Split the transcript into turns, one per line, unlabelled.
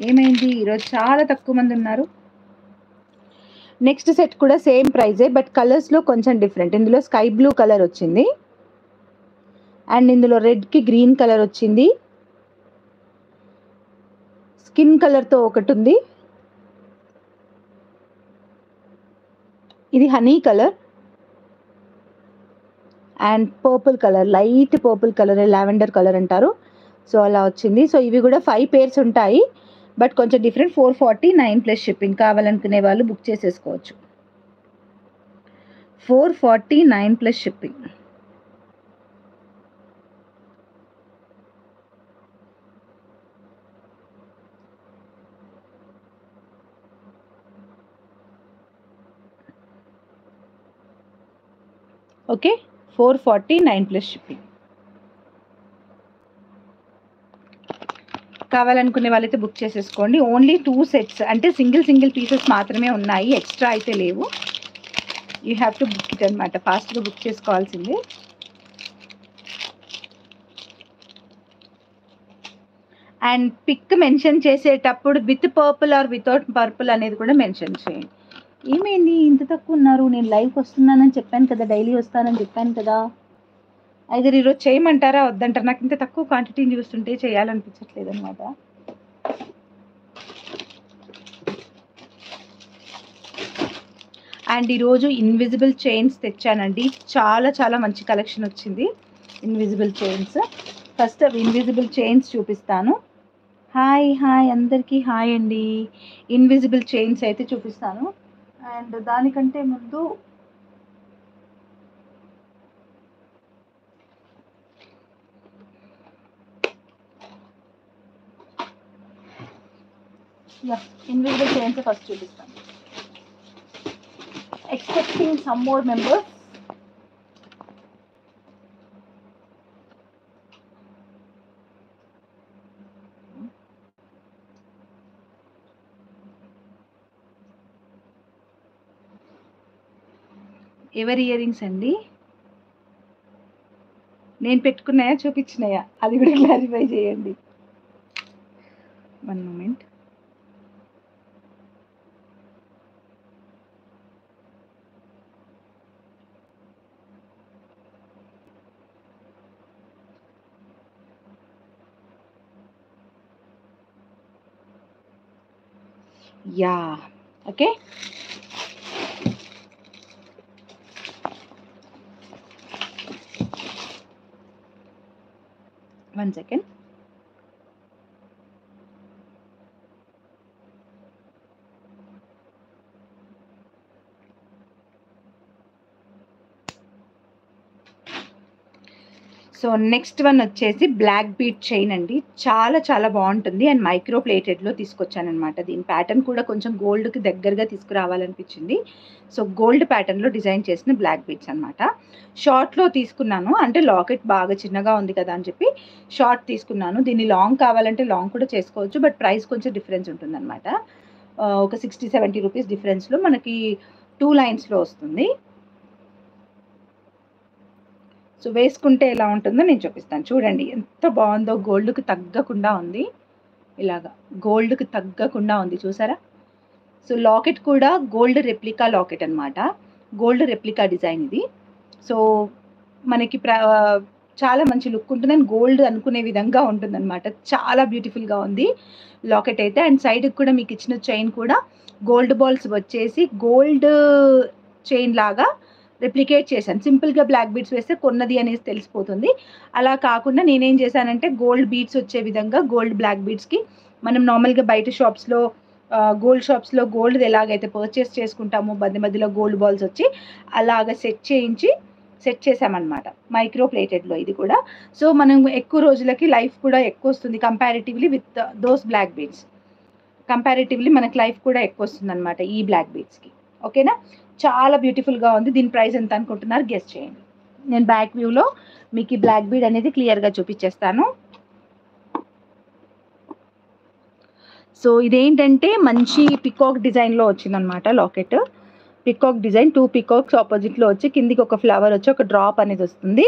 ఏమైంది ఈరోజు చాలా తక్కువ మంది ఉన్నారు. నెక్స్ట్ సెట్ కూడా సేమ్ ప్రైజే, బట్ కలర్స్లో కొంచెం డిఫరెంట్. ఇందులో స్కై బ్లూ కలర్ వచ్చింది, అండ్ ఇందులో రెడ్కి గ్రీన్ కలర్ వచ్చింది, స్కిన్ కలర్తో ఒకటి ఉంది, ఇది honey colour, and purple colour, light purple colour, lavender colour అంటారు. సో అలా వచ్చింది. సో ఇవి కూడా 5 పేర్స్ ఉంటాయి, బట్ కొంచెం డిఫరెంట్. 449 plus shipping. కావాలనుకునే వాళ్ళు బుక్ చేసేసుకోవచ్చు. 449 plus shipping. Okay, 449 plus shipping. కావాలనుకునే వాళ్ళైతే బుక్ చేసేసుకోండి. ఓన్లీ 2 సెట్స్, అంటే సింగిల్ పీసెస్ మాత్రమే ఉన్నాయి, ఎక్స్ట్రా అయితే లేవు. You have to book it అనమాట. ఫాస్ట్గా బుక్ చేసుకోవాల్సిందే. అండ్ పిక్ మెన్షన్ చేసేటప్పుడు with purple are without purple అనేది కూడా మెన్షన్ చేయండి. ఏమైంది ఇంత తక్కువ ఉన్నారు? నేను లైవ్కి వస్తున్నానని చెప్పాను కదా, డైలీ వస్తానని చెప్పాను కదా. అయితే ఈరోజు చేయమంటారా వద్దంటారా? నాకు ఇంత తక్కువ క్వాంటిటీని చూస్తుంటే చేయాలనిపించట్లేదు అనమాట. అండ్ ఈరోజు ఇన్విజిబుల్ చైన్స్ తెచ్చానండి. చాలా మంచి కలెక్షన్ వచ్చింది invisible chains. First invisible chains చూపిస్తాను. హాయ్ అందరికీ హాయ్ అండి. ఇన్విజిబుల్ చైన్స్ అయితే చూపిస్తాను. అండ్ దానికంటే ముందు ఇన్విజిబుల్ చైన్స్ ఫస్ట్ చూపిస్తాను. Expecting some more members. ఎవరి ఇయర్ రింగ్స్ అండి? నేను పెట్టుకున్నాయా చూపించినాయా అది కూడా క్లారిఫై చేయండి. 1 moment. Yeah okay. One second. So next one వచ్చేసి బ్లాక్ బీట్ చైన్ అండి. చాలా బాగుంటుంది అండ్ మైక్రో ప్లేటెడ్లో తీసుకొచ్చానమాట. దీని ప్యాటర్న్ కూడా కొంచెం గోల్డ్కి దగ్గరగా తీసుకురావాలనిపించింది. సో గోల్డ్ ప్యాటర్న్లో డిజైన్ చేసిన బ్లాక్ బీట్స్ అనమాట. షార్ట్లో తీసుకున్నాను, అంటే లాకెట్ బాగా చిన్నగా ఉంది కదా అని చెప్పి షార్ట్ తీసుకున్నాను. దీన్ని లాంగ్ కావాలంటే లాంగ్ కూడా చేసుకోవచ్చు, బట్ ప్రైస్ కొంచెం డిఫరెన్స్ ఉంటుంది అనమాట. ఒక 60-70 రూపీస్ డిఫరెన్స్లో మనకి 2 లైన్స్లో వస్తుంది. సో వేసుకుంటే ఎలా ఉంటుందో నేను చూపిస్తాను. చూడండి ఎంత బాగుందో. గోల్డ్కి తగ్గకుండా ఉంది, ఇలాగా గోల్డ్కి తగ్గకుండా ఉంది చూసారా. సో లాకెట్ కూడా గోల్డ్ రెప్లికా లాకెట్ అనమాట. గోల్డ్ రెప్లికా డిజైన్ ఇది. సో మనకి చాలా మంచి లుక్ ఉంటుంది అండ్ గోల్డ్ అనుకునే విధంగా ఉంటుంది అనమాట. చాలా బ్యూటిఫుల్గా ఉంది లాకెట్ అయితే. అండ్ సైడ్కి కూడా మీకు ఇచ్చిన చైన్ కూడా గోల్డ్ బాల్స్ వచ్చేసి గోల్డ్ చైన్ లాగా రెప్లికేట్ చేశాను. సింపుల్గా బ్లాక్ బీడ్స్ వేస్తే కొన్నది అనేసి తెలిసిపోతుంది. అలా కాకుండా నేనేం చేశానంటే గోల్డ్ బీడ్స్ వచ్చే విధంగా గోల్డ్ బ్లాక్ బీడ్స్కి మనం నార్మల్గా బయట షాప్స్లో గోల్డ్ షాప్స్లో గోల్డ్ ఎలాగైతే పర్చేస్ చేసుకుంటామో మధ్యలో గోల్డ్ బాల్స్ వచ్చి అలాగ సెట్ చేసామన్నమాట. మైక్రో ప్లేటెడ్లో ఇది కూడా. సో మనం ఎక్కువ రోజులకి లైఫ్ కూడా ఎక్కువ వస్తుంది comparatively with those black beads. Comparatively మనకి లైఫ్ కూడా ఎక్కువ వస్తుంది అనమాట ఈ బ్లాక్ బీడ్స్కి. ఓకేనా, చాలా బ్యూటిఫుల్గా ఉంది. దీని ప్రైస్ ఎంత అనుకుంటున్నారు గెస్ చేయండి. నేను బ్యాక్ వ్యూలో మీకు ఈ బ్లాక్ బీడ్ అనేది క్లియర్గా చూపించేస్తాను. సో ఇదేంటంటే మంచి పికాక్ డిజైన్లో వచ్చిందనమాట లాకెట్. పికాక్ డిజైన్, 2 పికాక్స్ ఆపోజిట్లో వచ్చి కిందికి ఒక ఫ్లవర్ వచ్చి ఒక డ్రాప్ అనేది వస్తుంది.